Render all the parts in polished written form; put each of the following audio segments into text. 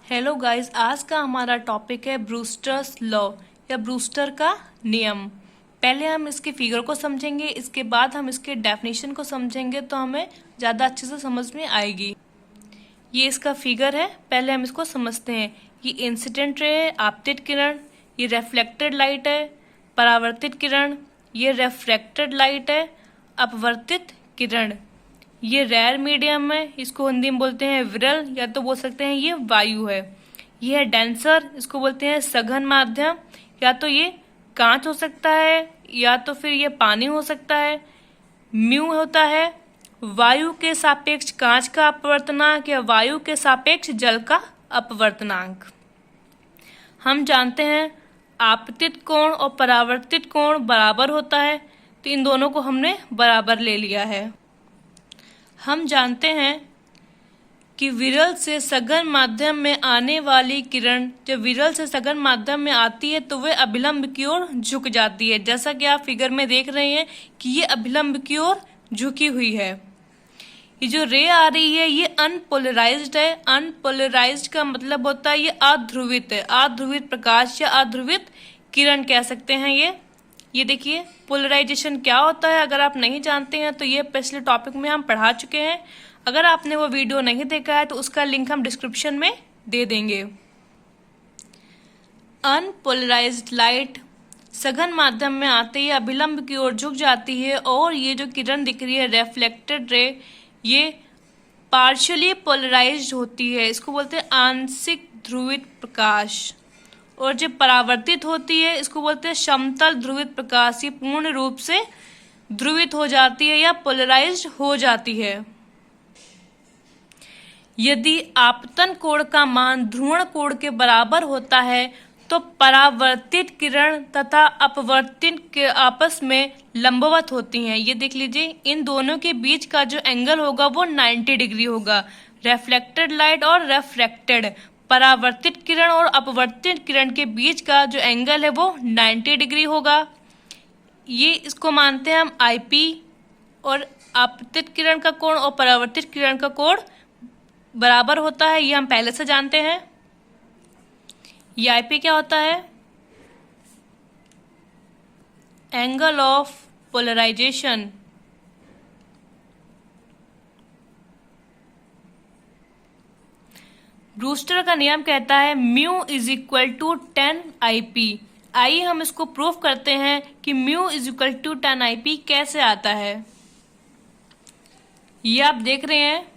Hello guys, आज का हमारा टॉपिक है ब्रूस्टर्स लॉ या ब्रूस्टर का नियम। पहले हम इसके फिगर को समझेंगे, इसके बाद हम इसके डेफिनेशन को समझेंगे तो हमें ज़्यादा अच्छे से समझ में आएगी। ये इसका फिगर है, पहले हम इसको समझते हैं। ये इंसिडेंट रे है, आपतित किरण। ये रिफ्लेक्टेड लाइट है, परावर्तित किरण। ये रिफ्रैक्टेड लाइट है, अपवर्तित किरण। ये रेयर मीडियम है, इसको हिंदी में बोलते हैं विरल, या तो बोल सकते हैं ये वायु है। ये है डेंसर, इसको बोलते हैं सघन माध्यम। या तो ये कांच हो सकता है या तो फिर ये पानी हो सकता है। म्यू होता है वायु के सापेक्ष कांच का अपवर्तनांक या वायु के सापेक्ष जल का अपवर्तनांक। हम जानते हैं आपतित कोण और परावर्तित कोण बराबर होता है, तो इन दोनों को हमने बराबर ले लिया है। हम जानते हैं कि विरल से सघन माध्यम में आने वाली किरण जब विरल से सघन माध्यम में आती है तो वह अभिलंब की ओर झुक जाती है। जैसा कि आप फिगर में देख रहे हैं कि ये अभिलंब की ओर झुकी हुई है। ये जो रे आ रही है ये अनपोलराइज्ड है। अनपोलराइज्ड का मतलब होता है ये अध्रुवित है। अध्रुवित प्रकाश या अध्रुवित किरण कह सकते हैं ये देखिए पोलराइजेशन क्या होता है। अगर आप नहीं जानते हैं तो ये पिछले टॉपिक में हम पढ़ा चुके हैं। अगर आपने वो वीडियो नहीं देखा है तो उसका लिंक हम डिस्क्रिप्शन में दे देंगे। अनपोलराइज्ड लाइट सघन माध्यम में आते ही अभिलंब की ओर झुक जाती है और ये जो किरण दिख रही है रिफ्लेक्टेड रे, ये पार्शियली पोलराइज्ड होती है। इसको बोलते हैं आंशिक ध्रुवित प्रकाश। और जो परावर्तित होती है इसको बोलते हैं समतल ध्रुवित प्रकाश। ये पूर्ण रूप से ध्रुवित हो जाती है या पोलराइज्ड हो जाती है। यदि आपतन कोण का मान ध्रुवण कोण के बराबर होता है तो परावर्तित किरण तथा अपवर्तित आपस में लंबवत होती हैं। ये देख लीजिए, इन दोनों के बीच का जो एंगल होगा वो 90 डिग्री होगा। रिफ्लेक्टेड लाइट और रिफ्रैक्टेड परावर्तित किरण और अपवर्तित किरण के बीच का जो एंगल है वो 90 डिग्री होगा। ये इसको मानते हैं हम आईपी। और आपतित किरण का कोण और परावर्तित किरण का कोण बराबर होता है, ये हम पहले से जानते हैं। ये आईपी क्या होता है? Angle of polarisation. ब्रूस्टर का नियम कहता है mu is equal to 10 i p. आइए हम इसको प्रूफ करते हैं कि mu is equal to 10 i p कैसे आता है। ये आप देख रहे हैं,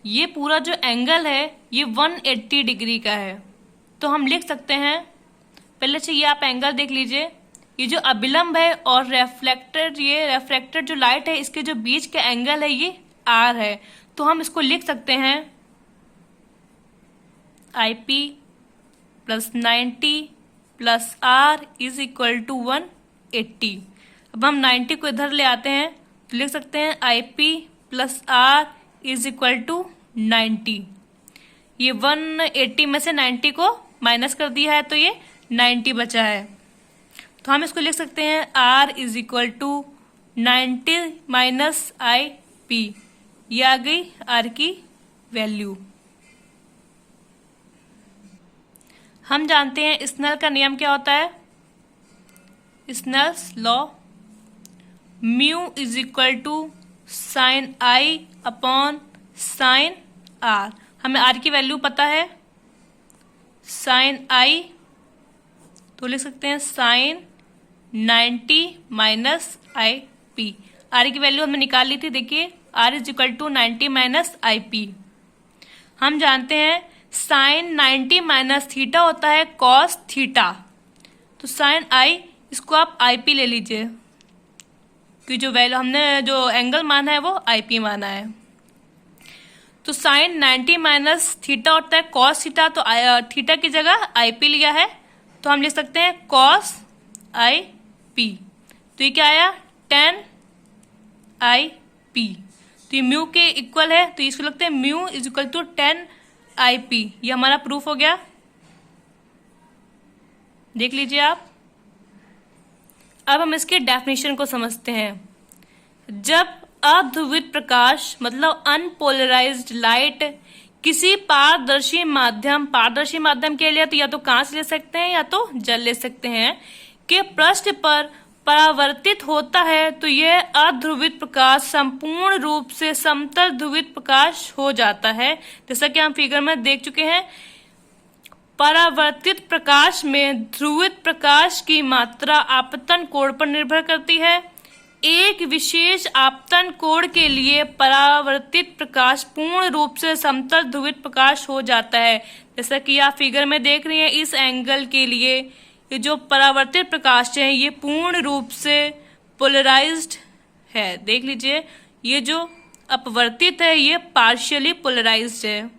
ये पूरा जो एंगल है ये 180 डिग्री का है। तो हम लिख सकते हैं, पहले से ये आप एंगल देख लीजिए। ये जो अभिलंब है और रिफ्लेक्टेड जो लाइट है इसके जो बीच का एंगल है ये आर है। तो हम इसको लिख सकते हैं i p plus 90 plus r is equal to 180। अब हम 90 को इधर ले आते हैं तो लिख सकते हैं i p plus r is equal to 90। ये 180 में से 90 को माइनस कर दिया है तो ये 90 बचा है। तो हम इसको लिख सकते हैं R is equal to 90 minus i p. ये आ गई R की वैल्यू। हम जानते हैं स्नेल का नियम क्या होता है। Snell's law mu is equal to sine i upon sine r. हमें आर की वैल्यू पता है साइन आई, तो लिख सकते हैं sine 90 minus i p. R की वैल्यू हमने निकाल ली थी, देखिए r is equal to 90 minus i p. हम जानते हैं साइन 90 माइनस थीटा होता है कॉस थीटा। तो साइन आई, इसको आप आई पी ले लीजिए कि जो वैल्यू हमने जो एंगल माना है वो आई पी माना है। तो साइन 90 माइनस थीटा होता है कॉस थीटा, तो थीटा की जगह आई पी लिया है तो हम लिख सकते हैं कॉस आई पी। तो ये क्या आया 10 आई पी। तो ये म्यू के इक्वल है तो इसको लगते हैं mu is equal to 10 i p. ये हमारा प्रूफ हो गया, देख लीजिए आप। अब हम इसके डेफिनेशन को समझते हैं। जब अध्रुवित प्रकाश मतलब अनपोलराइज्ड लाइट किसी पारदर्शी माध्यम के लिए तो या तो कांच ले सकते हैं या तो जल ले सकते हैं, के पृष्ठ पर परावर्तित होता है तो यह अध्रुवित प्रकाश संपूर्ण रूप से समतल ध्रुवित प्रकाश हो जाता है। जैसा कि हम फिगर में देख चुके हैं, परावर्तित प्रकाश में ध्रुवित प्रकाश की मात्रा आपतन कोण पर निर्भर करती है। एक विशेष आपतन कोण के लिए परावर्तित प्रकाश पूर्ण रूप से समतल ध्रुवित प्रकाश हो जाता है। जैसा कि आप फिगर में देख रहे हैं, इस एंगल के लिए ये जो परावर्तित प्रकाश है ये पूर्ण रूप से पोलराइज्ड है। देख लीजिए, ये जो अपवर्तित है ये पार्शियली पोलराइज्ड है।